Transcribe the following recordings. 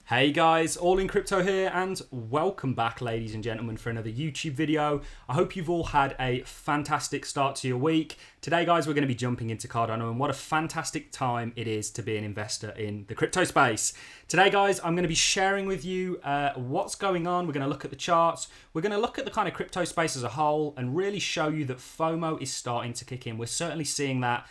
Hey guys, All in Crypto here, and welcome back, ladies and gentlemen, for another YouTube video. I hope you've all had a fantastic start to your week. Today, guys, we're going to be jumping into Cardano, and what a fantastic time it is to be an investor in the crypto space. Today, guys, I'm going to be sharing with you what's going on. We're going to look at the charts. We're going to look at the kind of crypto space as a whole and really show you that FOMO is starting to kick in. We're certainly seeing that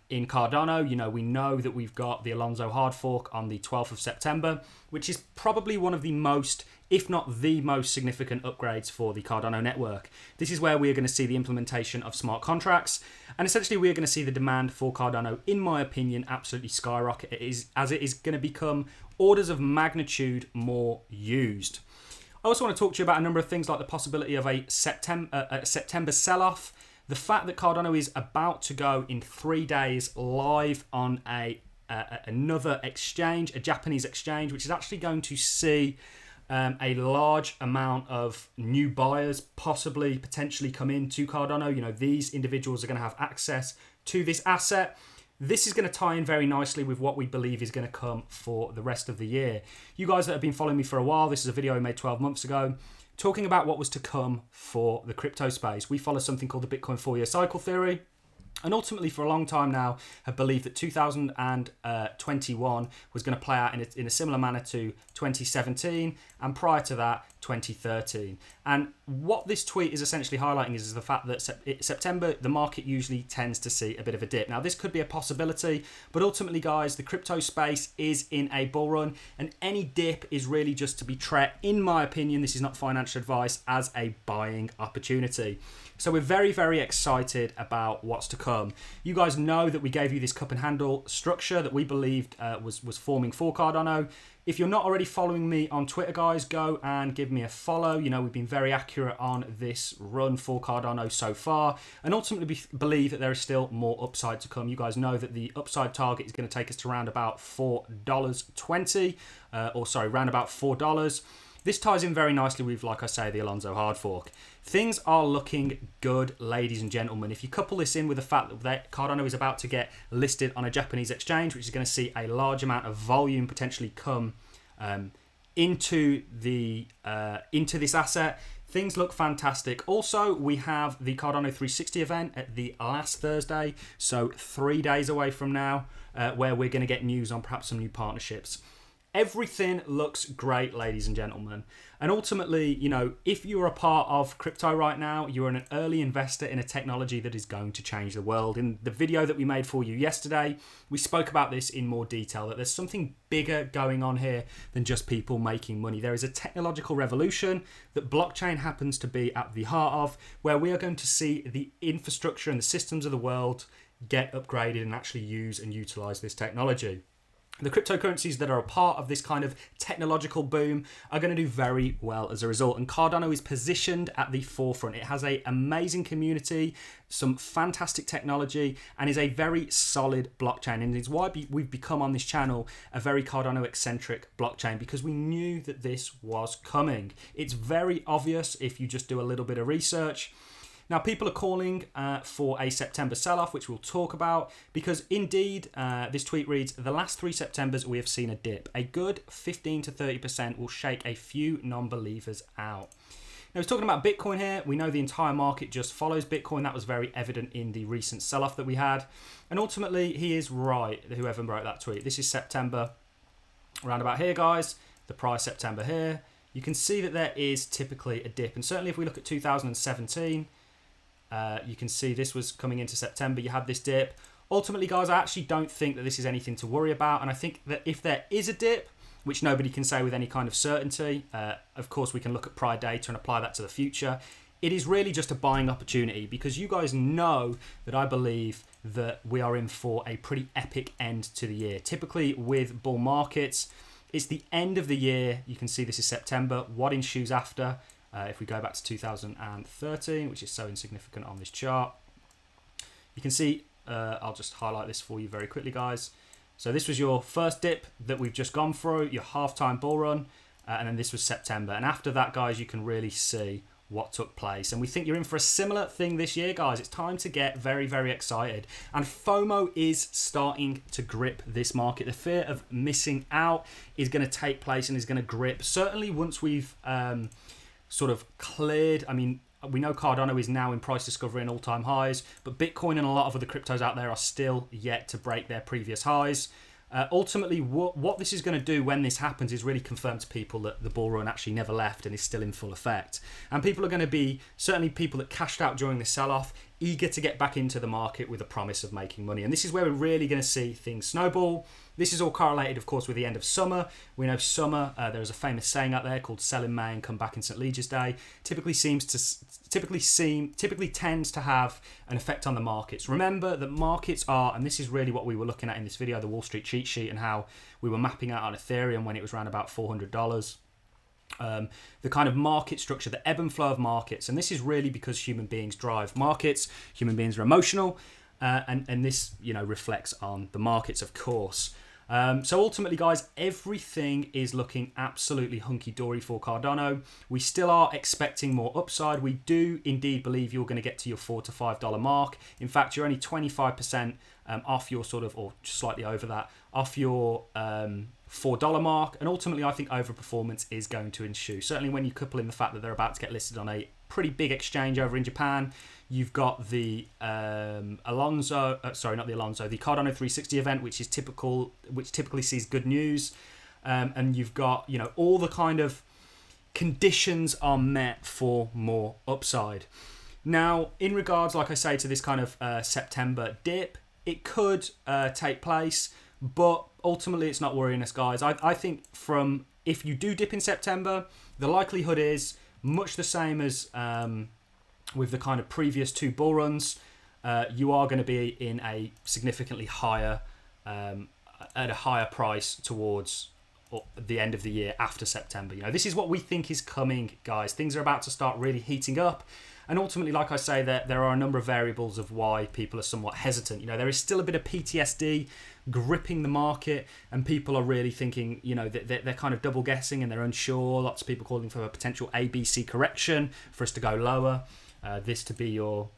in Cardano. You know, we know that we've got the Alonso hard fork on the 12th of September, which is probably one of the most, if not the most significant upgrades for the Cardano network. This is where we are going to see the implementation of smart contracts, and essentially we are going to see the demand for Cardano, in my opinion, absolutely skyrocket. As it is going to become orders of magnitude more used. I also want to talk to you about a number of things like the possibility of a September sell-off, the fact that Cardano is about to go in 3 days live on another exchange, a Japanese exchange, which is actually going to see a large amount of new buyers potentially come into Cardano. You know, these individuals are going to have access to this asset. This is going to tie in very nicely with what we believe is going to come for the rest of the year. You guys that have been following me for a while, this is a video I made 12 months ago, talking about what was to come for the crypto space. We follow something called the Bitcoin 4-year cycle theory. And ultimately, for a long time now, have believed that 2021 was going to play out in a similar manner to 2017, and prior to that, 2013. And what this tweet is essentially highlighting is the fact that September, the market usually tends to see a bit of a dip. Now, this could be a possibility, but ultimately, guys, the crypto space is in a bull run, and any dip is really just to be treated, in my opinion, this is not financial advice, as a buying opportunity. So we're very, very excited about what's to come. You guys know that we gave you this cup and handle structure that we believed was forming for Cardano. If you're not already following me on Twitter, guys, go and give me a follow. You know, we've been very accurate on this run for Cardano so far, and ultimately believe that there is still more upside to come. You guys know that the upside target is going to take us to around about $4.20, around about $4. This ties in very nicely with, like I say, the Alonso hard fork. Things are looking good, ladies and gentlemen. If you couple this in with the fact that Cardano is about to get listed on a Japanese exchange, which is going to see a large amount of volume potentially come into this asset, things look fantastic. Also, we have the Cardano 360 event at the last Thursday, so 3 days away from now, where we're going to get news on perhaps some new partnerships. Everything looks great, ladies and gentlemen. And ultimately, you know, if you're a part of crypto right now, you're an early investor in a technology that is going to change the world. In the video that we made for you yesterday, we spoke about this in more detail, that there's something bigger going on here than just people making money. There is a technological revolution that blockchain happens to be at the heart of, where we are going to see the infrastructure and the systems of the world get upgraded and actually use and utilize this technology. The cryptocurrencies that are a part of this kind of technological boom are going to do very well as a result. And Cardano is positioned at the forefront. It has an amazing community, some fantastic technology, and is a very solid blockchain. And it's why we've become on this channel a very Cardano-eccentric blockchain, because we knew that this was coming. It's very obvious if you just do a little bit of research. Now, people are calling for a September sell-off, which we'll talk about, because indeed, this tweet reads, the last 3 Septembers we have seen a dip. A good 15 to 30% will shake a few non-believers out. Now, he's talking about Bitcoin here. We know the entire market just follows Bitcoin. That was very evident in the recent sell-off that we had. And ultimately, he is right, whoever wrote that tweet. This is September, around about here, guys. The price September here. You can see that there is typically a dip. And certainly if we look at 2017... you can see this was coming into September. You had this dip. Ultimately, guys, I actually don't think that this is anything to worry about. And I think that if there is a dip, which nobody can say with any kind of certainty, of course, we can look at prior data and apply that to the future. It is really just a buying opportunity, because you guys know that I believe that we are in for a pretty epic end to the year. Typically with bull markets, it's the end of the year. You can see this is September. What ensues after? If we go back to 2013, which is so insignificant on this chart, you can see, I'll just highlight this for you very quickly, guys. So this was your first dip that we've just gone through, your halftime bull run, and then this was September. And after that, guys, you can really see what took place. And we think you're in for a similar thing this year, guys. It's time to get very, very excited. And FOMO is starting to grip this market. The fear of missing out is going to take place and is going to grip. Certainly once we've sort of cleared, I mean, we know Cardano is now in price discovery and all-time highs, but Bitcoin and a lot of other cryptos out there are still yet to break their previous highs. Ultimately, what this is going to do when this happens is really confirm to people that the bull run actually never left and is still in full effect. And people are going to be, certainly people that cashed out during the sell-off, eager to get back into the market with a promise of making money. And this is where we're really going to see things snowball. This is all correlated, of course, with the end of summer. We know summer, there is a famous saying out there called "Sell in May and come back in St. Leger's Day." Typically tends to have an effect on the markets. Remember that markets are, and this is really what we were looking at in this video, the Wall Street cheat sheet, and how we were mapping out on Ethereum when it was around about $400. The kind of market structure, the ebb and flow of markets, and this is really because human beings drive markets. Human beings are emotional, and this, you know, reflects on the markets, of course. So ultimately, guys, everything is looking absolutely hunky-dory for Cardano. We still are expecting more upside. We do indeed believe you're going to get to your $4 to $5 mark. In fact, you're only 25% off your sort of, or just slightly over that, off your $4 mark. And ultimately, I think overperformance is going to ensue. Certainly when you couple in the fact that they're about to get listed on a pretty big exchange over in Japan. You've got the the Cardano 360 event, which typically sees good news, and you've got, you know, all the kind of conditions are met for more upside. Now, in regards, like I say, to this kind of September dip, it could take place, but ultimately it's not worrying us, guys. I think from, if you do dip in September, the likelihood is much the same as with the kind of previous two bull runs. You are going to be in a significantly higher, at a higher price towards the end of the year after September. You know, this is what we think is coming, guys. Things are about to start really heating up. And ultimately, like I say, there are a number of variables of why people are somewhat hesitant. You know, there is still a bit of PTSD gripping the market, and people are really thinking, you know, they're kind of double guessing and they're unsure. Lots of people calling for a potential ABC correction for us to go lower. This to be your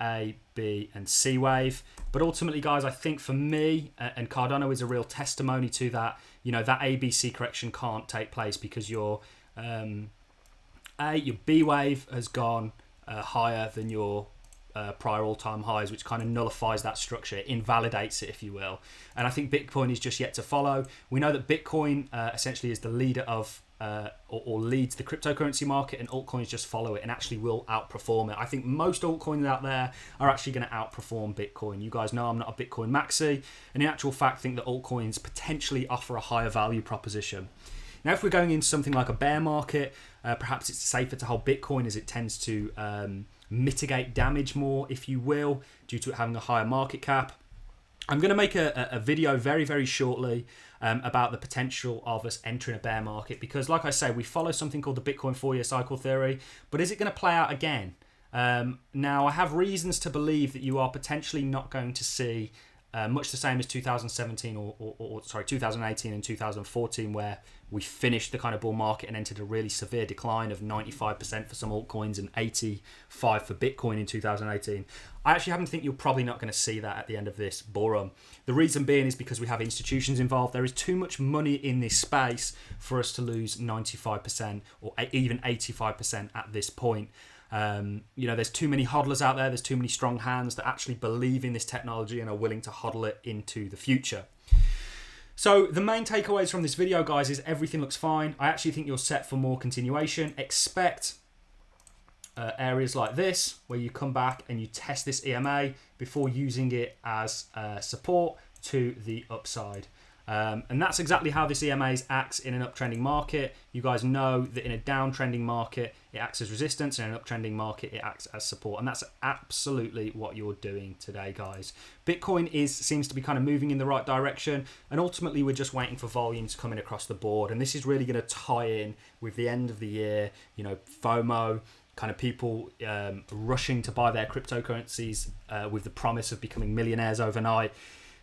A, B, and C wave. But ultimately, guys, I think for me, and Cardano is a real testimony to that, you know, that ABC correction can't take place because your B wave has gone higher than your prior all-time highs, which kind of nullifies that structure, invalidates it, if you will. And I think Bitcoin is just yet to follow. We know that Bitcoin essentially is the leader of or leads the cryptocurrency market, and altcoins just follow it and actually will outperform it. I think most altcoins out there are actually going to outperform Bitcoin. You guys know I'm not a Bitcoin maxi, and in actual fact think that altcoins potentially offer a higher value proposition. Now, if we're going into something like a bear market, perhaps it's safer to hold Bitcoin as it tends to mitigate damage more, if you will, due to it having a higher market cap. I'm going to make a video very, very shortly about the potential of us entering a bear market, because like I say, we follow something called the Bitcoin 4-year cycle theory, but is it going to play out again? Now, I have reasons to believe that you are potentially not going to see much the same as 2017 or 2018 and 2014, where we finished the kind of bull market and entered a really severe decline of 95% for some altcoins and 85% for Bitcoin in 2018. I actually happen to think you're probably not going to see that at the end of this bull run. The reason being is because we have institutions involved. There is too much money in this space for us to lose 95% or even 85% at this point. You know, there's too many hodlers out there. There's too many strong hands that actually believe in this technology and are willing to hodl it into the future. So the main takeaways from this video, guys, is everything looks fine. I actually think you're set for more continuation. Expect areas like this, where you come back and you test this EMA before using it as support to the upside. And that's exactly how this EMA acts in an uptrending market. You guys know that in a downtrending market, it acts as resistance, and in an uptrending market, it acts as support. And that's absolutely what you're doing today, guys. Bitcoin seems to be kind of moving in the right direction, and ultimately we're just waiting for volumes coming across the board. And this is really going to tie in with the end of the year, you know, FOMO, kind of people rushing to buy their cryptocurrencies with the promise of becoming millionaires overnight.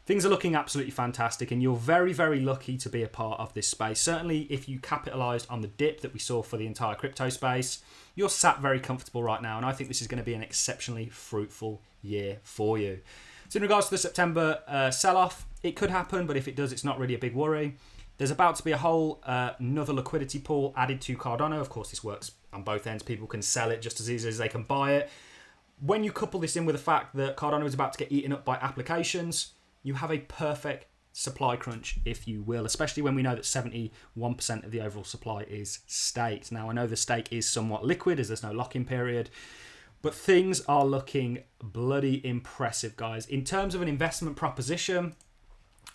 things are looking absolutely fantastic, and you're very, very lucky to be a part of this space. Certainly, if you capitalized on the dip that we saw for the entire crypto space, you're sat very comfortable right now, and I think this is going to be an exceptionally fruitful year for you. So in regards to the September sell-off, it could happen, but if it does, it's not really a big worry. There's about to be a whole another liquidity pool added to Cardano. Of course, this works on both ends. People can sell it just as easy as they can buy it. When you couple this in with the fact that Cardano is about to get eaten up by applications, you have a perfect supply crunch, if you will, especially when we know that 71% of the overall supply is staked. Now, I know the stake is somewhat liquid as there's no lock-in period, but things are looking bloody impressive, guys. In terms of an investment proposition,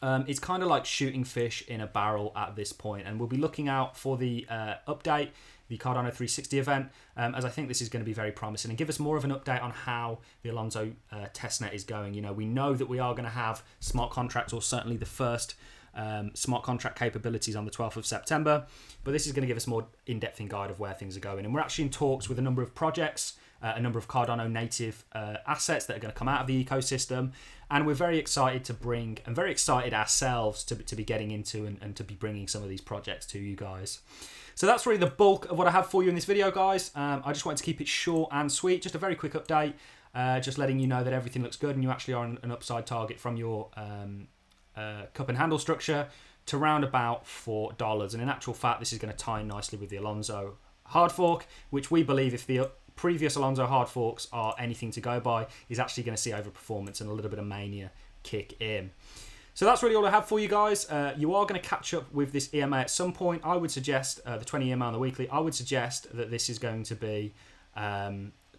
it's kind of like shooting fish in a barrel at this point, and we'll be looking out for the update, the Cardano 360 event, as I think this is going to be very promising and give us more of an update on how the Alonzo testnet is going. You know, we know that we are going to have smart contracts, or certainly the first smart contract capabilities on the 12th of September, but this is going to give us more in-depth guide of where things are going. And we're actually in talks with a number of projects, a number of Cardano native assets that are going to come out of the ecosystem, and we're very excited to bring, and very excited ourselves to be getting into and to be bringing some of these projects to you guys. So that's really the bulk of what I have for you in this video, guys. I just wanted to keep it short and sweet, just a very quick update, just letting you know that everything looks good and you actually are on an upside target from your cup and handle structure to round about $4. And in actual fact, this is going to tie in nicely with the Alonzo hard fork, which we believe, if the previous Alonzo hard forks are anything to go by, is actually going to see overperformance and a little bit of mania kick in. So that's really all I have for you guys. You are going to catch up with this EMA at some point. I would suggest the 20 EMA on the weekly. I would suggest that this is going to be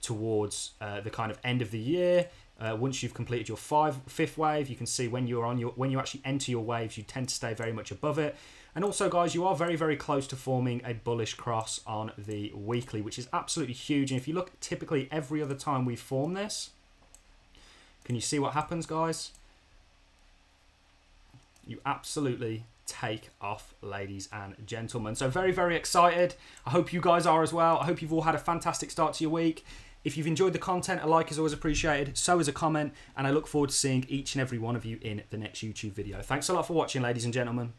towards the kind of end of the year. Once you've completed your fifth wave, you can see when you actually enter your waves, you tend to stay very much above it. And also, guys, you are very, very close to forming a bullish cross on the weekly, which is absolutely huge. And if you look typically every other time we form this, can you see what happens, guys? You absolutely take off, ladies and gentlemen. So very, very excited. I hope you guys are as well. I hope you've all had a fantastic start to your week. If you've enjoyed the content, a like is always appreciated. So is a comment. And I look forward to seeing each and every one of you in the next YouTube video. Thanks a lot for watching, ladies and gentlemen.